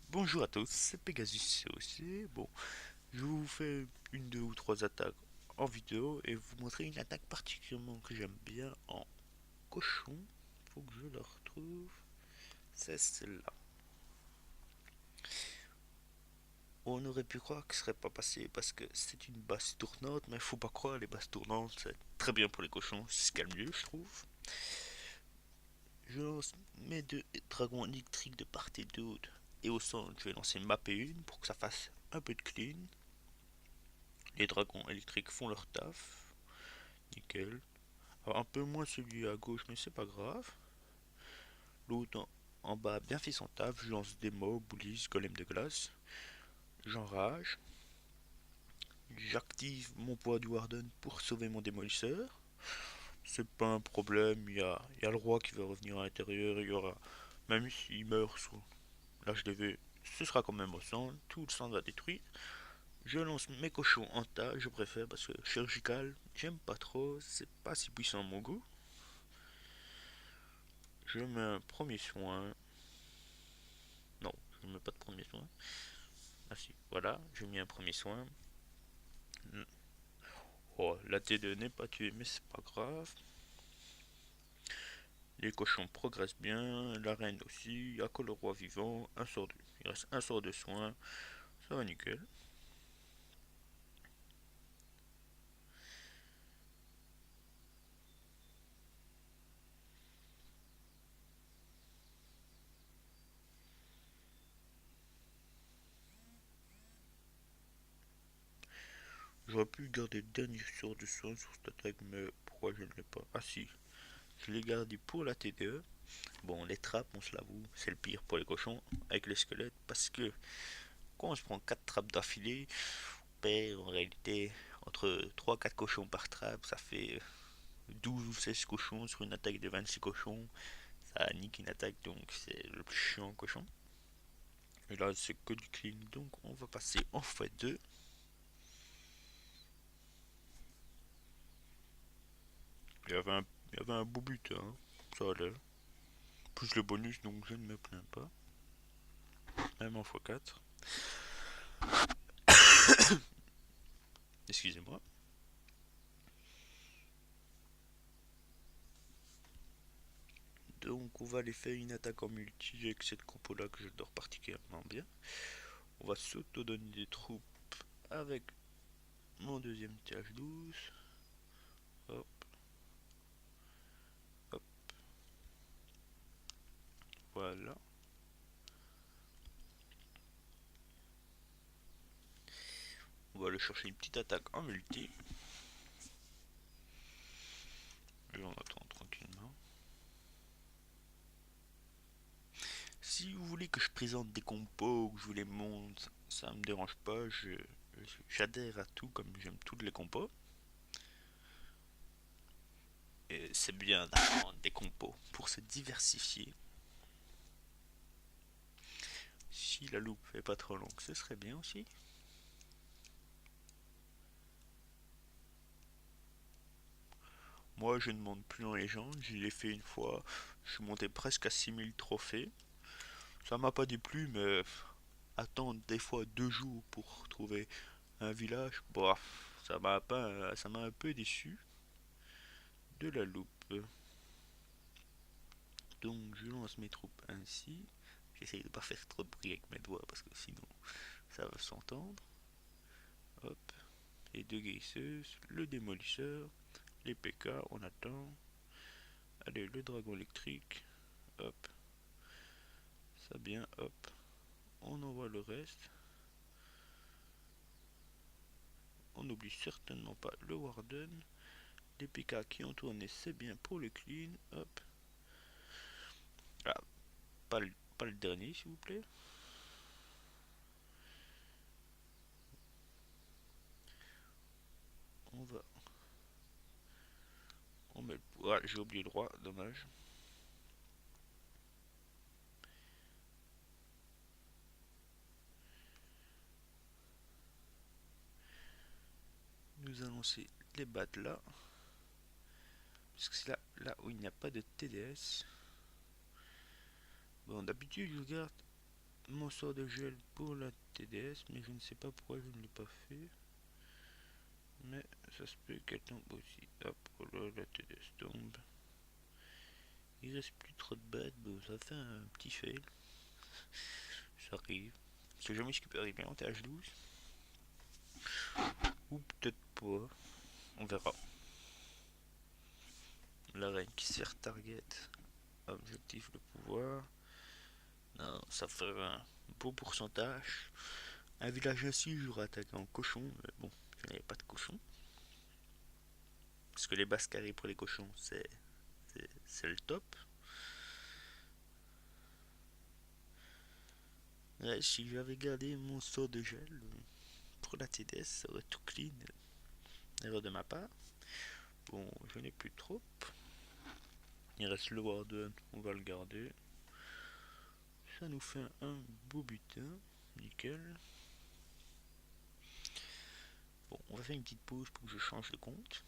Bonjour à tous, c'est Pegasus aussi. Bon, je vous fais une, deux ou trois attaques en vidéo et vous montrer une attaque particulièrement que j'aime bien en cochon. Faut que je la retrouve. C'est celle-là. On aurait pu croire que ce serait pas passé parce que c'est une base tournante, mais faut pas croire, les bases tournantes c'est très bien pour les cochons, c'est ce qu'il y a de mieux, je trouve. Je lance mes deux dragons électriques de part et d'autre, et au centre, je vais lancer ma P1 pour que ça fasse un peu de clean. Les dragons électriques font leur taf, nickel. Alors, un peu moins celui à gauche, mais c'est pas grave. L'autre en bas a bien fait son taf. Je lance des mobs, bullies, golem de glace. J'enrage. J'active mon poids du Warden pour sauver mon démolisseur. C'est pas un problème. Il y a le roi qui va revenir à l'intérieur. Il y aura. Même s'il meurt sous l'HDV, ce sera quand même au centre. Tout le centre va détruire. Je lance mes cochons en tas. Je préfère parce que chirurgical, j'aime pas trop. C'est pas si puissant à mon goût. Je mets un premier soin. Non, je ne mets pas de premier soin. Ah si, voilà, j'ai mis un premier soin. Oh, la T2 n'est pas tuée, mais c'est pas grave. Les cochons progressent bien, la reine aussi, il n'y a que le roi vivant, un sort de... Il reste un sort de soin, ça va nickel. J'aurais pu garder le dernier sort de soin sur cette attaque, mais pourquoi je ne l'ai pas? Ah si, je l'ai gardé pour la T2. Bon, les trappes, on se l'avoue, c'est le pire pour les cochons avec les squelettes, parce que quand on se prend 4 trappes d'affilée, en réalité, entre 3-4 cochons par trappe, ça fait 12 ou 16 cochons sur une attaque de 26 cochons. Ça nique une attaque, donc c'est le plus chiant cochon. Et là, c'est que du clean, donc on va passer en x2. Il y avait un beau but, hein. Ça allait. Plus le bonus, donc je ne me plains pas. Même en x4. Excusez-moi. Donc on va aller faire une attaque en multi avec cette compo là que j'adore particulièrement bien. On va s'auto-donner des troupes avec mon deuxième TH12. Hop, hop, voilà. On va aller chercher une petite attaque en multi. Et on attend tranquillement. Si vous voulez que je présente des compos ou que je vous les montre, ça me dérange pas. J'adhère à tout comme j'aime toutes les compos. Et c'est bien d'apprendre des compos pour se diversifier. Si la loupe est pas trop longue, ce serait bien aussi. Moi, je ne monte plus en légende. Je l'ai fait une fois. Je suis monté presque à 6000 trophées. Ça m'a pas déplu, mais attendre des fois 2 jours pour trouver un village, bah, ça m'a un peu déçu de la loupe. Donc je lance mes troupes ainsi. J'essaye de pas faire trop de bruit avec mes doigts parce que sinon ça va s'entendre. Hop, les deux guérisseuses, le démolisseur, les PK, on attend. Allez, le dragon électrique. Hop, ça bien, hop. On envoie le reste. On n'oublie certainement pas le Warden. Les PK qui ont tourné, c'est bien pour le clean. Hop. Ah, pas le dernier, s'il vous plaît. On va. On met le... Ah, j'ai oublié le roi, dommage. Nous allons les battre là. Parce que c'est là où il n'y a pas de TDS. Bon, d'habitude, je garde mon sort de gel pour la TDS, mais je ne sais pas pourquoi je ne l'ai pas fait. Mais ça se peut qu'elle tombe aussi. Hop, voilà, la TDS tombe. Il reste plus trop de bêtes, bon, ça fait un petit fail. Ça arrive. C'est jamais ce qui peut arriver en TH12. Ou peut-être pas. On verra. La reine qui sert target. Objectif le pouvoir. Non, ça ferait un beau pourcentage. Un village ainsi, j'aurais attaqué en cochon, mais bon, je n'avais pas de cochon. Parce que les bases carrées pour les cochons, c'est le top. Ouais, si j'avais gardé mon sort de gel pour la TDS, ça aurait tout clean. Erreur de ma part. Bon, je n'ai plus trop. Il reste le Warden, on va le garder. Ça nous fait un beau butin. Nickel. Bon, on va faire une petite pause pour que je change de compte.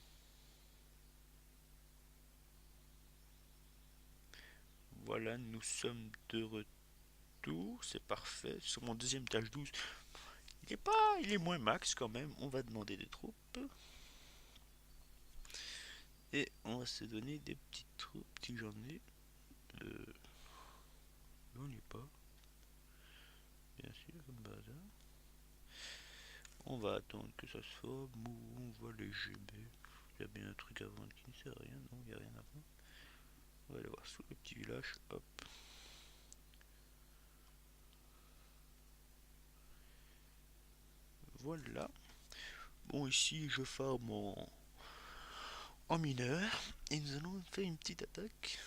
Voilà, nous sommes de retour. C'est parfait. Sur mon deuxième tâche 12. Il est moins max quand même. On va demander des troupes. Et on va se donner des petites troupes si j'en ai. J'en ai pas. Bien sûr, comme bazar. On va attendre que ça se forme ou on voit les GB. Il y a bien un truc avant qui ne sert à rien. Non, il n'y a rien avant. On va aller voir sous le petit village. Hop. Voilà. Bon, ici, je farm en mineur. Et nous allons faire une petite attaque.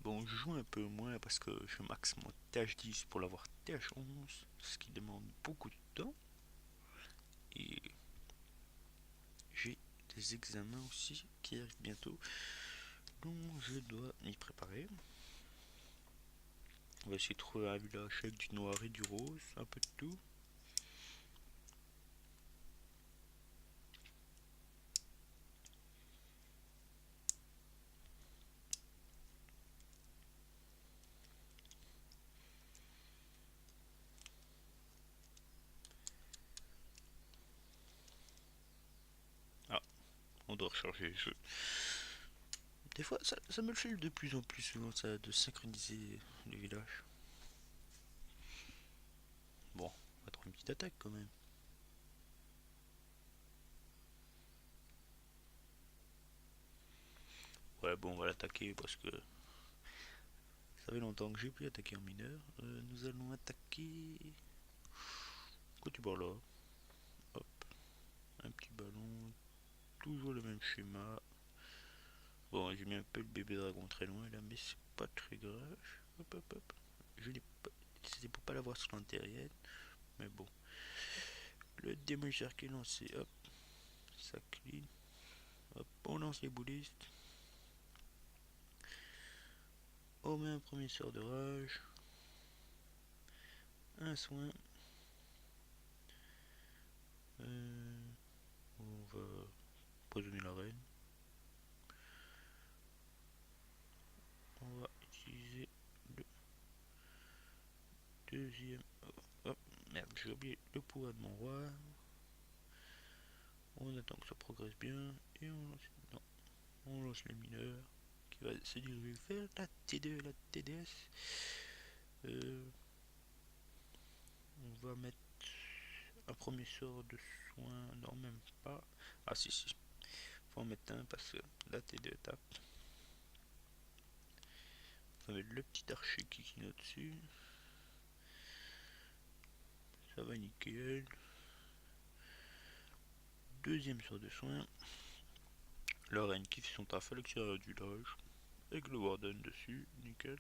Bon, je joue un peu moins parce que je max mon TH10 pour l'avoir TH11. Ce qui demande beaucoup de temps. Et j'ai des examens aussi qui arrivent bientôt. Donc je dois m'y préparer. On va essayer de trouver un village avec du noir et du rose, un peu de tout. Ah, on doit recharger les jeux. Des fois, ça me le fait de plus en plus souvent, ça, de synchroniser les villages. Bon, on va trouver une petite attaque quand même. Ouais, bon, on va l'attaquer parce que ça fait longtemps que j'ai pu attaquer en mineur. Nous allons attaquer. Quoi tu bord là? Hop, un petit ballon. Toujours le même schéma. Bon, j'ai mis un peu le bébé dragon très loin là, mais c'est pas très grave. Hop, hop, hop. Je l'ai pas. C'était pour pas l'avoir sur l'antérienne. Mais bon. Le démolition qui est lancé. Hop. Ça clean. Hop. On lance les boulistes. On met un premier sort de rage. Un soin. On va poisonner la reine. On va utiliser le deuxième. Hop, merde, j'ai oublié le pouvoir de mon roi. On attend que ça progresse bien. Et on lance. Non, on lance le mineur qui va se diriger vers la T2, la TDS. On va mettre un premier sort de soin. Non, même pas. Ah, si, si. Faut en mettre un parce que la T2 tape. On va mettre le petit archer qui clignote dessus. Ça va nickel. Deuxième sort de soin. La reine qui fait son taf à l'extérieur du village. Avec le warden dessus. Nickel.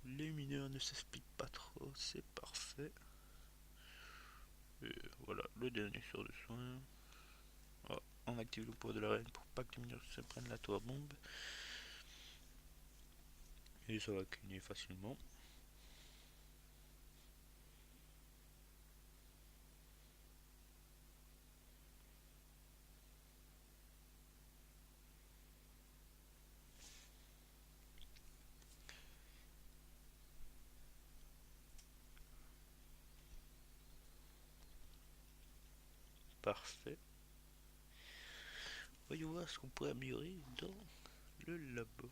Les mineurs ne s'expliquent pas trop. C'est parfait. Et voilà, le dernier sort de soin. Oh, on active le pouvoir de la reine pour pas que les mineurs se prennent la tour bombe. Et ça va cligner facilement. parfait. Voyons voir ce qu'on pourrait améliorer dans le labo.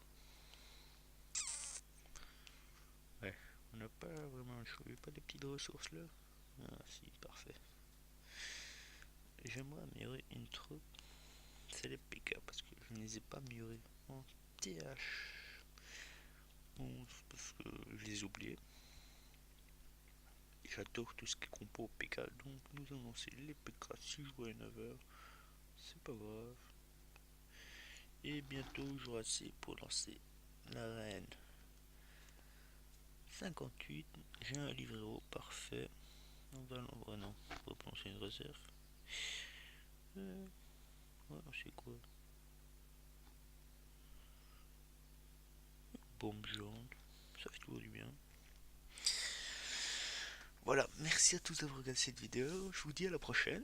Ouais, on n'a pas vraiment le choix. Il n'y a pas des petites ressources là. Ah si, parfait. J'aimerais améliorer une troupe. C'est les PK parce que je ne les ai pas améliorés en TH. Bon, parce que je les ai oubliés. J'adore tout ce qui est compo PK, donc nous allons lancer les PK 6 jours et 9 heures. C'est pas grave. Et bientôt j'aurai assez pour lancer la reine 58. J'ai un livret parfait. On va non, on va plancher une réserve. C'est quoi? Bombe jaune. Ça fait toujours du bien. Voilà, merci à tous d'avoir regardé cette vidéo. Je vous dis à la prochaine.